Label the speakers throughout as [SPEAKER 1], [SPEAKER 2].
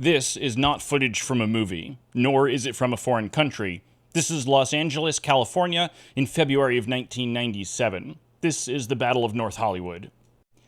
[SPEAKER 1] This is not footage from a movie, nor is it from a foreign country. This is Los Angeles, California, in February of 1997. This is the Battle of North Hollywood.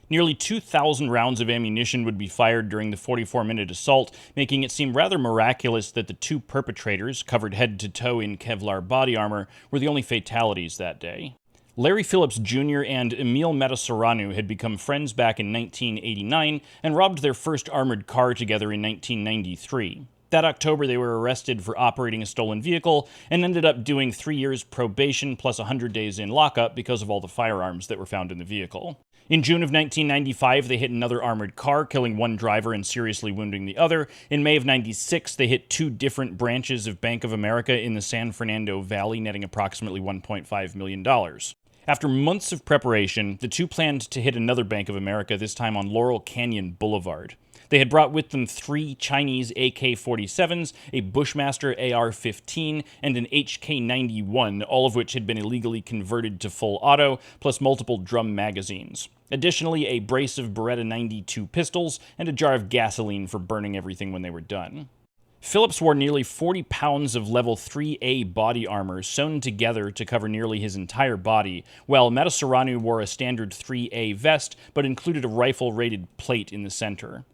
[SPEAKER 1] Nearly 2,000 rounds of ammunition would be fired during the 44-minute assault, making it seem rather miraculous that the two perpetrators, covered head to toe in Kevlar body armor, were the only fatalities that day. Larry Phillips Jr. and Emil Matasareanu had become friends back in 1989 and robbed their first armored car together in 1993. That October, they were arrested for operating a stolen vehicle and ended up doing 3 years probation plus 100 days in lockup because of all the firearms that were found in the vehicle. In June of 1995, they hit another armored car, killing one driver and seriously wounding the other. In May of 96, they hit two different branches of Bank of America in the San Fernando Valley, netting approximately $1.5 million. After months of preparation, the two planned to hit another Bank of America, this time on Laurel Canyon Boulevard. They had brought with them 3 Chinese AK-47s, a Bushmaster AR-15, and an HK-91, all of which had been illegally converted to full auto, plus multiple drum magazines. Additionally, a brace of Beretta 92 pistols, and a jar of gasoline for burning everything when they were done. Phillips wore nearly 40 pounds of level 3A body armor sewn together to cover nearly his entire body, while Matasareanu wore a standard 3A vest but included a rifle-rated plate in the center.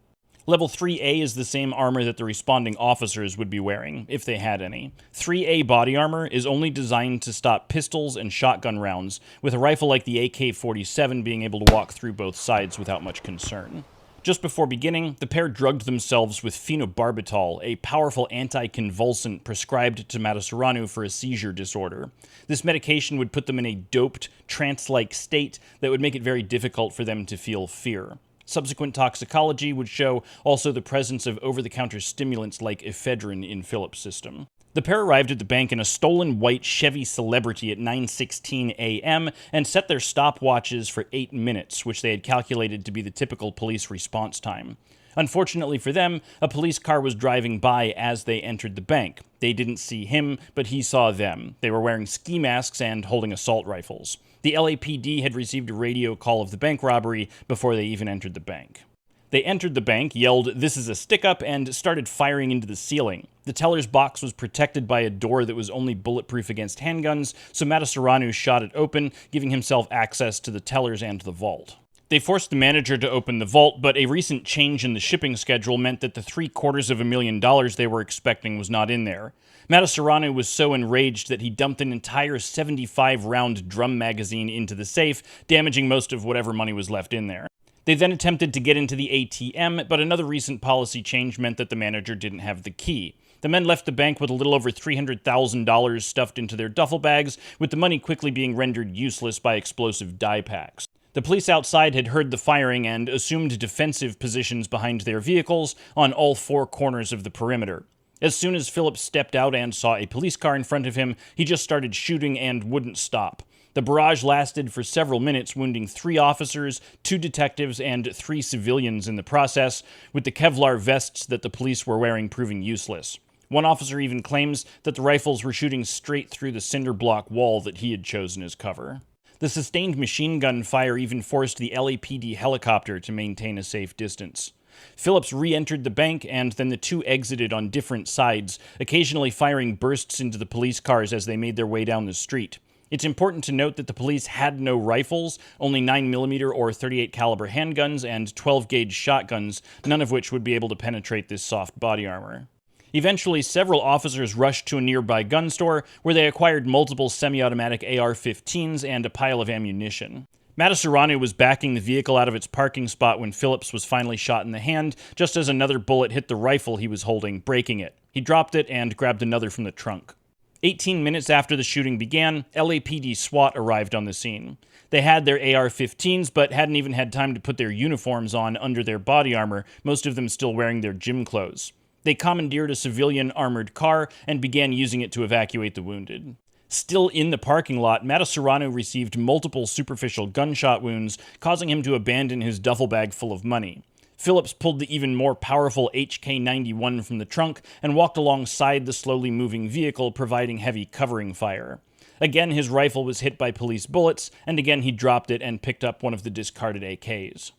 [SPEAKER 1] Level 3A is the same armor that the responding officers would be wearing, if they had any. 3A body armor is only designed to stop pistols and shotgun rounds, with a rifle like the AK-47 being able to walk through both sides without much concern. Just before beginning, the pair drugged themselves with phenobarbital, a powerful anticonvulsant prescribed to Matasareanu for a seizure disorder. This medication would put them in a doped, trance-like state that would make it very difficult for them to feel fear. Subsequent toxicology would show also the presence of over-the-counter stimulants like ephedrine in Phillips' system. The pair arrived at the bank in a stolen white Chevy Celebrity at 9:16 a.m. and set their stopwatches for 8 minutes, which they had calculated to be the typical police response time. Unfortunately for them, a police car was driving by as they entered the bank. They didn't see him, but he saw them. They were wearing ski masks and holding assault rifles. The LAPD had received a radio call of the bank robbery before they even entered the bank. They entered the bank, yelled, "This is a stick-up," and started firing into the ceiling. The teller's box was protected by a door that was only bulletproof against handguns, so Matasareanu shot it open, giving himself access to the tellers and the vault. They forced the manager to open the vault, but a recent change in the shipping schedule meant that the $750,000 they were expecting was not in there. Matasareanu was so enraged that he dumped an entire 75-round drum magazine into the safe, damaging most of whatever money was left in there. They then attempted to get into the ATM, but another recent policy change meant that the manager didn't have the key. The men left the bank with a little over $300,000 stuffed into their duffel bags, with the money quickly being rendered useless by explosive dye packs. The police outside had heard the firing and assumed defensive positions behind their vehicles on all 4 corners of the perimeter. As soon as Phillips stepped out and saw a police car in front of him, he just started shooting and wouldn't stop. The barrage lasted for several minutes, wounding 3 officers, 2 detectives, and 3 civilians in the process, with the Kevlar vests that the police were wearing proving useless. One officer even claims that the rifles were shooting straight through the cinder block wall that he had chosen as cover. The sustained machine gun fire even forced the LAPD helicopter to maintain a safe distance. Phillips re-entered the bank, and then the two exited on different sides, occasionally firing bursts into the police cars as they made their way down the street. It's important to note that the police had no rifles, only 9mm or .38 caliber handguns and 12-gauge shotguns, none of which would be able to penetrate this soft body armor. Eventually, several officers rushed to a nearby gun store, where they acquired multiple semi-automatic AR-15s and a pile of ammunition. Matasareanu was backing the vehicle out of its parking spot when Phillips was finally shot in the hand, just as another bullet hit the rifle he was holding, breaking it. He dropped it and grabbed another from the trunk. 18 minutes after the shooting began, LAPD SWAT arrived on the scene. They had their AR-15s, but hadn't even had time to put their uniforms on under their body armor, most of them still wearing their gym clothes. They commandeered a civilian armored car and began using it to evacuate the wounded. Still in the parking lot, Matasareanu received multiple superficial gunshot wounds, causing him to abandon his duffel bag full of money. Phillips pulled the even more powerful HK-91 from the trunk and walked alongside the slowly moving vehicle, providing heavy covering fire. Again, his rifle was hit by police bullets, and again he dropped it and picked up one of the discarded AKs.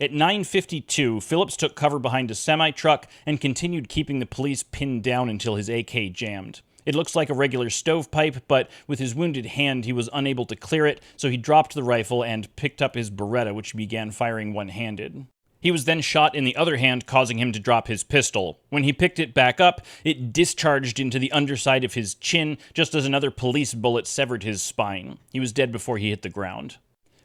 [SPEAKER 1] At 9:52, Phillips took cover behind a semi-truck and continued keeping the police pinned down until his AK jammed. It looks like a regular stovepipe, but with his wounded hand, he was unable to clear it, so he dropped the rifle and picked up his Beretta, which he began firing one-handed. He was then shot in the other hand, causing him to drop his pistol. When he picked it back up, it discharged into the underside of his chin, just as another police bullet severed his spine. He was dead before he hit the ground.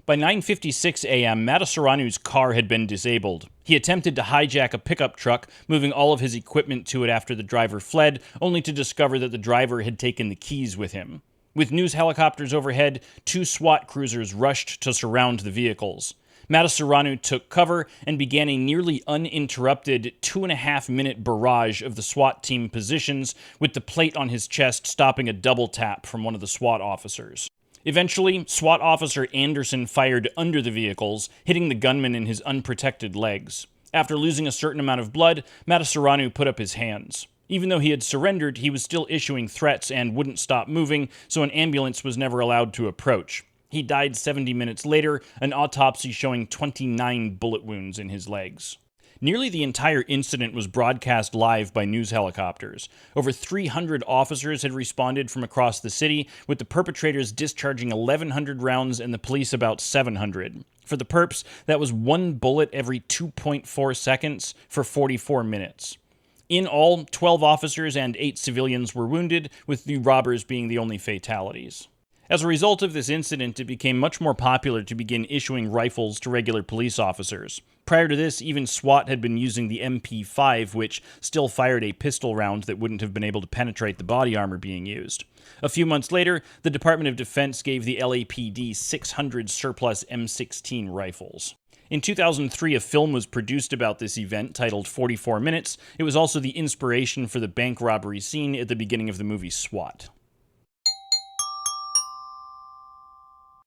[SPEAKER 1] By 9:56 a.m., Matasarenu's car had been disabled. He attempted to hijack a pickup truck, moving all of his equipment to it after the driver fled, only to discover that the driver had taken the keys with him. With news helicopters overhead, 2 SWAT cruisers rushed to surround the vehicles. Matasareanu took cover and began a nearly uninterrupted 2.5-minute barrage of the SWAT team positions, with the plate on his chest stopping a double tap from one of the SWAT officers. Eventually, SWAT officer Anderson fired under the vehicles, hitting the gunman in his unprotected legs. After losing a certain amount of blood, Matasareanu put up his hands. Even though he had surrendered, he was still issuing threats and wouldn't stop moving, so an ambulance was never allowed to approach. He died 70 minutes later, an autopsy showing 29 bullet wounds in his legs. Nearly the entire incident was broadcast live by news helicopters. Over 300 officers had responded from across the city, with the perpetrators discharging 1,100 rounds and the police about 700. For the perps, that was 1 bullet every 2.4 seconds for 44 minutes. In all, 12 officers and 8 civilians were wounded, with the robbers being the only fatalities. As a result of this incident, it became much more popular to begin issuing rifles to regular police officers. Prior to this, even SWAT had been using the MP5, which still fired a pistol round that wouldn't have been able to penetrate the body armor being used. A few months later, the Department of Defense gave the LAPD 600 surplus M16 rifles. In 2003, a film was produced about this event titled 44 Minutes. It was also the inspiration for the bank robbery scene at the beginning of the movie SWAT.